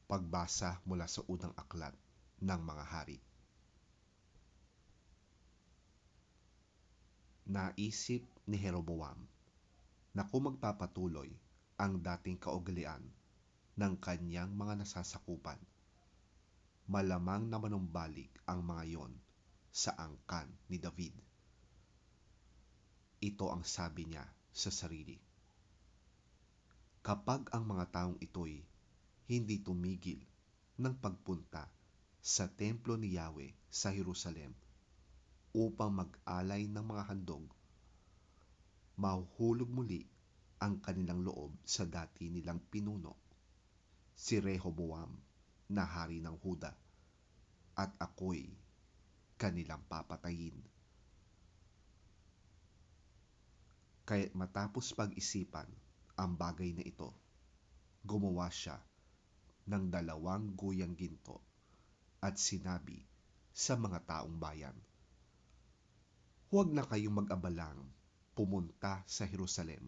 Pagbasa mula sa unang aklat ng mga hari. Naisip ni Jeroboam na kung magpapatuloy ang dating kaugalian ng kanyang mga nasasakupan, malamang na manumbalik ang mga yon sa angkan ni David. Ito ang sabi niya sa sarili. Kapag ang mga taong ito'y hindi tumigil ng pagpunta sa templo ni Yahweh sa Jerusalem upang mag-alay ng mga handog, mahuhulog muli ang kanilang loob sa dati nilang pinuno, si Rehoboam na hari ng Huda, at ako'y kanilang papatayin. Kaya't matapos pag-isipan ang bagay na ito, gumawa siya ng 2 guyang ginto at sinabi sa mga taong bayan, "Huwag na kayong mag-abalang pumunta sa Jerusalem.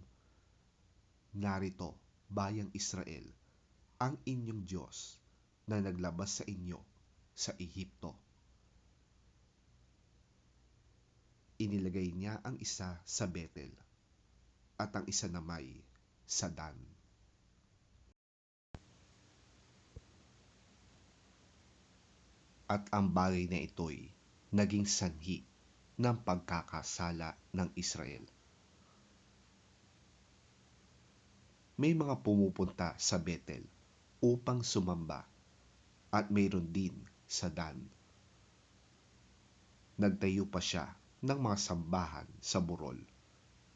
Narito, bayang Israel, ang inyong Diyos na naglabas sa inyo sa Ehipto." Inilagay niya ang isa sa Betel at ang isa namay sa Dan. At ang bagay na ito'y naging sanhi ng pagkakasala ng Israel. May mga pumupunta sa Betel upang sumamba at mayroon din sa Dan. Nagtayo pa siya ng mga sambahan sa burol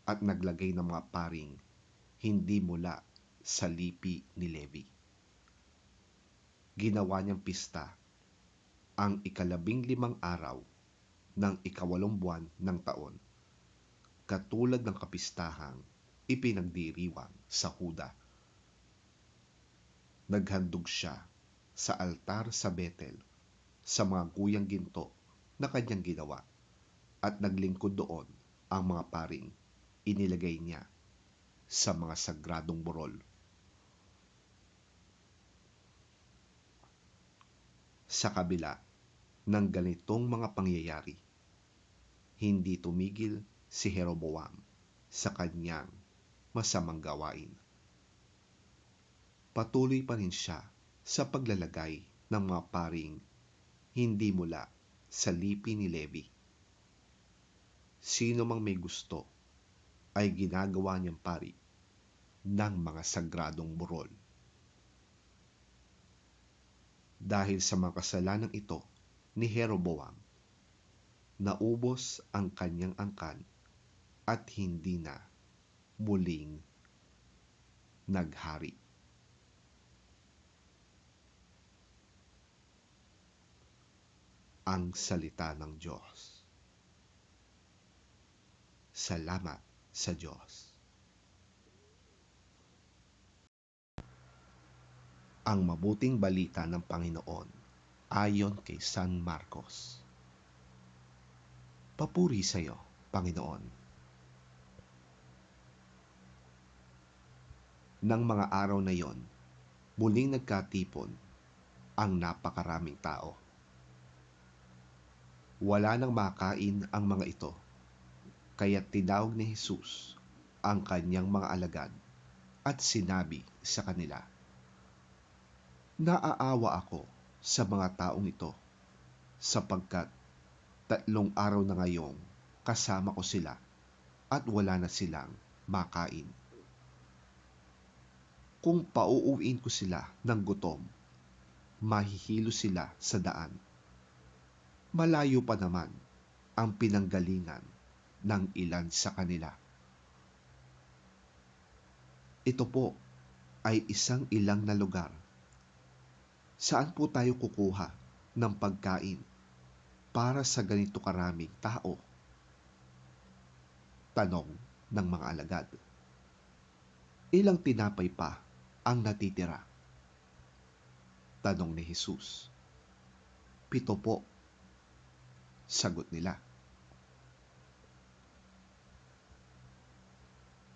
at naglagay ng mga paring hindi mula sa lipi ni Levi. Ginawa niyang pista ang 15 araw ng 8 buwan ng taon, katulad ng kapistahang ipinagdiriwang sa Huda. Naghandog siya sa altar sa Betel sa mga guyang ginto na kanyang ginawa at naglingkod doon ang mga paring inilagay niya sa mga sagradong burol. Sa kabila ng ganitong mga pangyayari, hindi tumigil si Jeroboam sa kanyang masamang gawain. Patuloy pa rin siya sa paglalagay ng mga paring hindi mula sa lipi ni Levi. Sino mang may gusto ay ginagawa niyang pari ng mga sagradong burol. Dahil sa mga kasalanan ito ni Jeroboam, naubos ang kanyang angkan at hindi na muling naghari. Ang salita ng Diyos. Salamat sa Diyos. Ang mabuting balita ng Panginoon ayon kay San Marcos. Papuri sa iyo, Panginoon. Nang mga araw na yon, muling nagkatipon ang napakaraming tao. Wala nang makain ang mga ito, kaya't tinawag ni Jesus ang kanyang mga alagad at sinabi sa kanila, "Naaawa ako sa mga taong ito, sapagkat 3 araw na ngayong kasama ko sila at wala na silang makain. Kung pauuwiin ko sila ng gutom, mahihilo sila sa daan. Malayo pa naman ang pinanggalingan ng ilan sa kanila." Ito po ay isang ilang na lugar. Saan po tayo kukuha ng pagkain para sa ganito karaming tao? Tanong ng mga alagad. Ilang tinapay pa ang natitira? Tanong ni Jesus. 7 po. Sagot nila.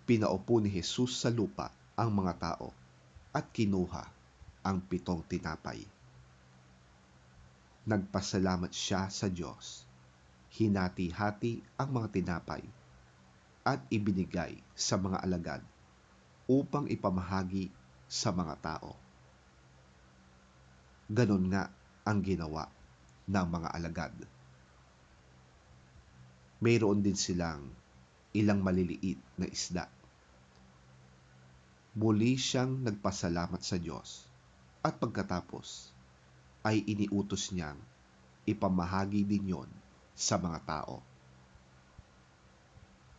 Pinaupo ni Jesus sa lupa ang mga tao at kinuha ang 7 tinapay. Nagpasalamat siya sa Diyos, hinati-hati ang mga tinapay, at ibinigay sa mga alagad upang ipamahagi sa mga tao. Ganon nga ang ginawa ng mga alagad. Mayroon din silang ilang maliliit na isda. Muli siyang nagpasalamat sa Diyos at pagkatapos ay iniutos niyang ipamahagi din yon sa mga tao.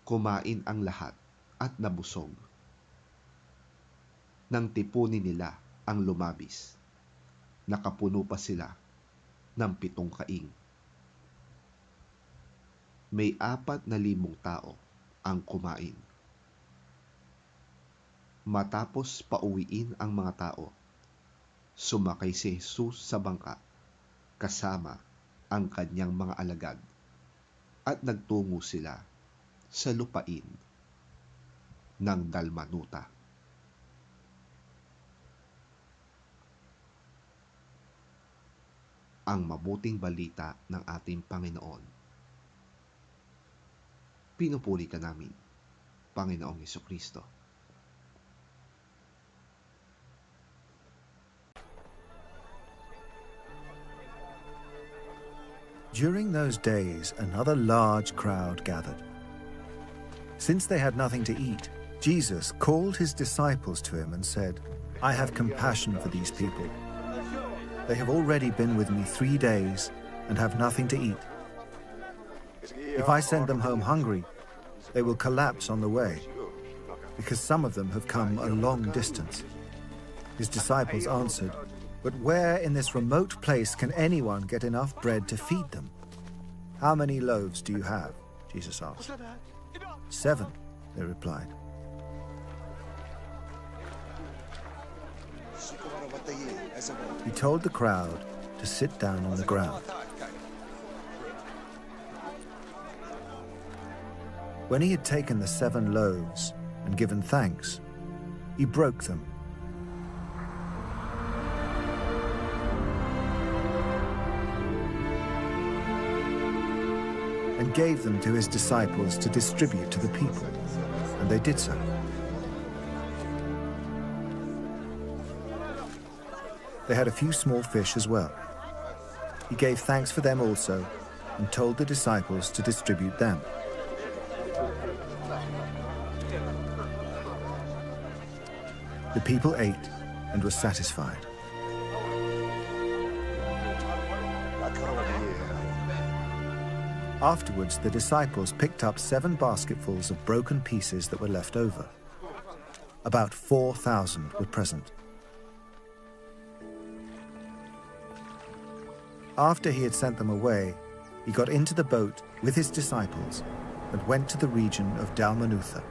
Kumain ang lahat at nabusog. Nang tipunin nila ang lumabis, nakapuno pa sila ng 7 kaing. May 4,000 tao ang kumain. Matapos pauwiin ang mga tao, sumakay si Jesus sa bangka kasama ang kanyang mga alagad at nagtungo sila sa lupain ng Dalmanuta. Ang mabuting balita ng ating Panginoon. Pinupuri ka namin, Panginoong Hesukristo. During those days, another large crowd gathered. Since they had nothing to eat, Jesus called his disciples to him and said, "I have compassion for these people. They have already been with me 3 days and have nothing to eat. If I send them home hungry, they will collapse on the way, because some of them have come a long distance." His disciples answered, "But where in this remote place can anyone get enough bread to feed them?" "How many loaves do you have?" Jesus asked. 7, they replied. He told the crowd to sit down on the ground. When he had taken the 7 loaves and given thanks, he broke them and gave them to his disciples to distribute to the people, and they did so. They had a few small fish as well. He gave thanks for them also, and told the disciples to distribute them. The people ate and were satisfied. Afterwards, the disciples picked up 7 basketfuls of broken pieces that were left over. About 4,000 were present. After he had sent them away, he got into the boat with his disciples and went to the region of Dalmanutha.